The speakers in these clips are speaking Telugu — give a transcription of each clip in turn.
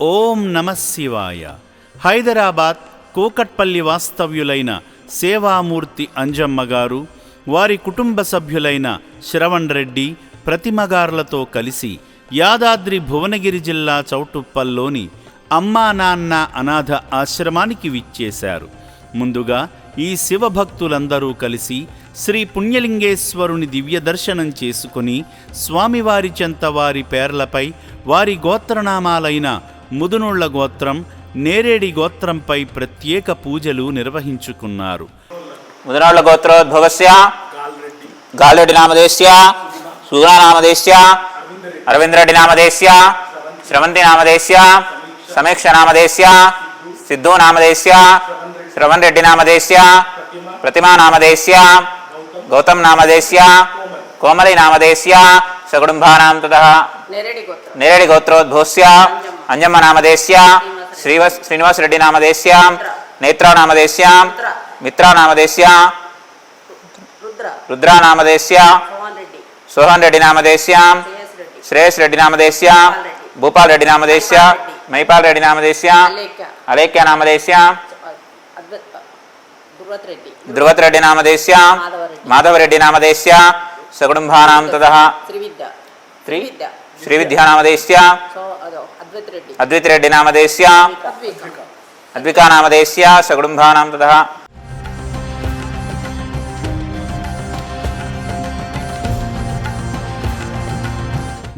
ఓం నమః శివాయ. హైదరాబాద్ కూకట్పల్లి వాస్తవ్యులైన సేవామూర్తి అంజమ్మ గారు, వారి కుటుంబ సభ్యులైన శ్రవణ్ రెడ్డి, ప్రతిమగార్లతో కలిసి యాదాద్రి భువనగిరి జిల్లా చౌటుప్పల్లోని అమ్మా నాన్న అనాథ ఆశ్రమానికి విచ్చేశారు. ముందుగా ఈ శివభక్తులందరూ కలిసి శ్రీ పుణ్యలింగేశ్వరుని దివ్య దర్శనం చేసుకుని స్వామివారి చెంత వారి పేర్లపై వారి గోత్రనామాలైన ముదునుళ్ల గోత్రం, నేరేడి గోత్రంపై ప్రత్యేక పూజలు నిర్వహించుకున్నారు. ముదునాళ్ల గోత్రోద్భవస్య గాల్రెడ్డి నామదేశ్య, సూరా నామదేశ్య, అరవిందరెడ్డి నామదేశ్య, శ్రవంతి నామదేశ్య, సమీక్ష నామదేశ్య, సిద్ధు నామదేశ్య, శ్రవణ్ రెడ్డి నామదేశ్య, ప్రతిమా నామదేశ్య, గౌతమ్ నామదేశ్య, కోమలి నామదేశ్య, సకుటుంబానాం తతః నేరేడి గోత్రోద్భవస్య అంజమ్మ నామదేశ్య, శ్రీనివాస్ రెడ్డి నామదేశ్య, నేత్రా నామదేశ్య, మిత్రా నామదేశ్య, రుద్రా నామదేశ్య, సోహన్ రెడ్డి నామదేశ్య, శ్రేయస్ రెడ్డి నామదేశ్య, భూపాల్ రెడ్డి నామదేశ్య, మైపాల్ రెడ్డి నామదేశ్య, అలేఖ్య నామదేశ్య, ధృవత్ రెడ్డి నామదేశ్య, మాధవరెడ్డి నామదేశ్య, సకుటుంబానాం తతః శ్రీవిద్యా నామదేశ్య, అద్విత్ రెడ్డి నామదేశ్య, అద్వికా నామదేశ్య, సకుటుంబానాం తతః.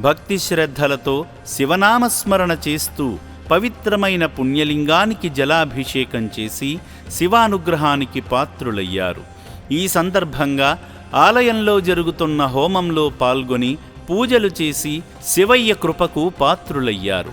భక్తి శ్రద్ధలతో శివనామస్మరణ చేస్తూ పవిత్రమైన పుణ్యలింగానికి జలాభిషేకం చేసి శివానుగ్రహానికి పాత్రులయ్యారు. ఈ సందర్భంగా ఆలయంలో జరుగుతున్న హోమంలో పాల్గొని పూజలు చేసి శివయ్య కృపకు పాత్రులయ్యారు.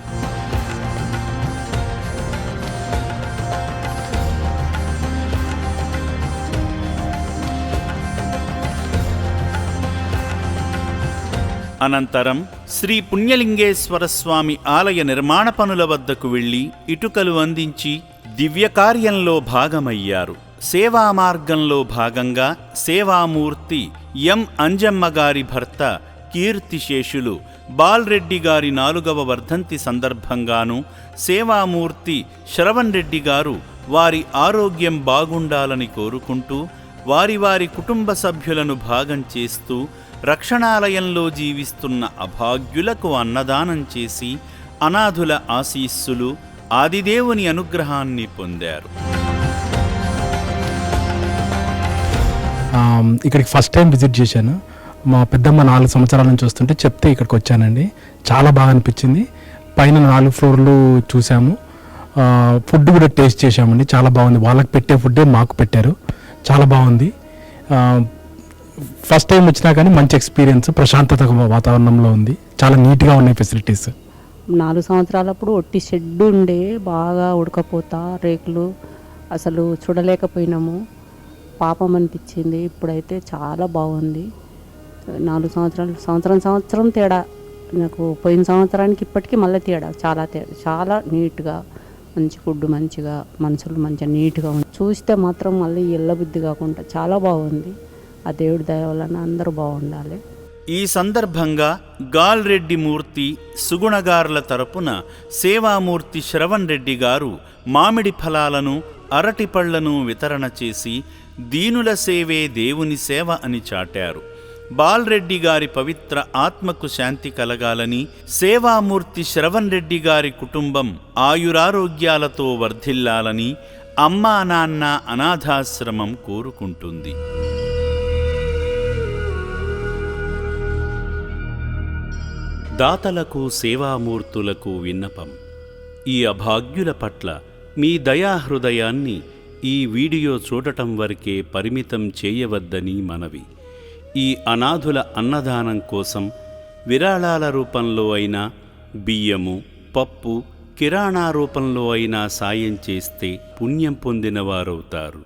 అనంతరం శ్రీ పుణ్యలింగేశ్వర స్వామి ఆలయ నిర్మాణ పనుల వద్దకు వెళ్లి ఇటుకలు అందించి దివ్యకార్యంలో భాగమయ్యారు. సేవా మార్గంలో భాగంగా సేవామూర్తి ఎం అంజమ్మ గారి భర్త కీర్తిశేషులు బాల్రెడ్డి గారి 4వ వర్ధంతి సందర్భంగాను సేవామూర్తి శ్రవణ్ రెడ్డి గారు వారి ఆరోగ్యం బాగుండాలని కోరుకుంటూ వారి వారి కుటుంబ సభ్యులను భాగం చేస్తూ రక్షణాలయంలో జీవిస్తున్న అభాగ్యులకు అన్నదానం చేసి అనాథుల ఆశీస్సులు, ఆదిదేవుని అనుగ్రహాన్ని పొందారు. ఇక్కడికి ఫస్ట్ టైం విజిట్ చేశాను. మా పెద్దమ్మ 4 సంవత్సరాల నుంచి వస్తుంటే చెప్తే ఇక్కడికి వచ్చానండి. చాలా బాగా అనిపించింది. పైన 4 ఫ్లోర్లు చూసాము. ఫుడ్ కూడా టేస్ట్ చేశామండి. చాలా బాగుంది. వాళ్ళకి పెట్టే ఫుడ్డే మాకు పెట్టారు. చాలా బాగుంది. ఫస్ట్ టైం వచ్చినా కానీ మంచి ఎక్స్పీరియన్స్, ప్రశాంతత వాతావరణంలో ఉంది. చాలా నీట్గా ఉన్నాయి ఫెసిలిటీస్. 4 సంవత్సరాలప్పుడు ఒట్టి షెడ్ ఉండే, బాగా ఉడకపోతా రేకులు, అసలు చూడలేకపోయినాము. పాపం అనిపించింది. ఇప్పుడైతే చాలా బాగుంది. 4 సంవత్సరాలు సంవత్సరం తేడా నాకు. పోయిన సంవత్సరానికి ఇప్పటికీ మళ్ళీ తేడా, చాలా తేడా. చాలా నీట్గా, మంచి ఫుడ్, మంచిగా మనుషులు మంచిగా నీట్గా ఉంది. చూస్తే మాత్రం మళ్ళీ ఎల్లబుద్ధి కాకుండా చాలా బాగుంది. ఆ దేవుడి దయ వలన అందరూ బాగుండాలి. ఈ సందర్భంగా గాల్రెడ్డి మూర్తి సుగుణగార్ల తరపున సేవామూర్తి శ్రవణ్ రెడ్డి గారు మామిడి ఫలాలను, అరటి పళ్లను వితరణ చేసి దీనుల సేవే దేవుని సేవ అని చాటారు. బాల్రెడ్డి గారి పవిత్ర ఆత్మకు శాంతి కలగాలని, సేవామూర్తి శ్రవణ్ రెడ్డి గారి కుటుంబం ఆయురారోగ్యాలతో వర్ధిల్లాలని అమ్మా నాన్న అనాథాశ్రమం కోరుకుంటుంది. దాతలకు, సేవామూర్తులకు విన్నపం. ఈ అభాగ్యుల పట్ల మీ దయాహృదయాన్ని ఈ వీడియో చూడటం వరకే పరిమితం చేయవద్దని మనవి. ఈ అనాథుల అన్నదానం కోసం విరాళాల రూపంలో అయినా, బియ్యము, పప్పు, కిరాణా రూపంలో అయినా సాయం చేస్తే పుణ్యం పొందినవారవుతారు.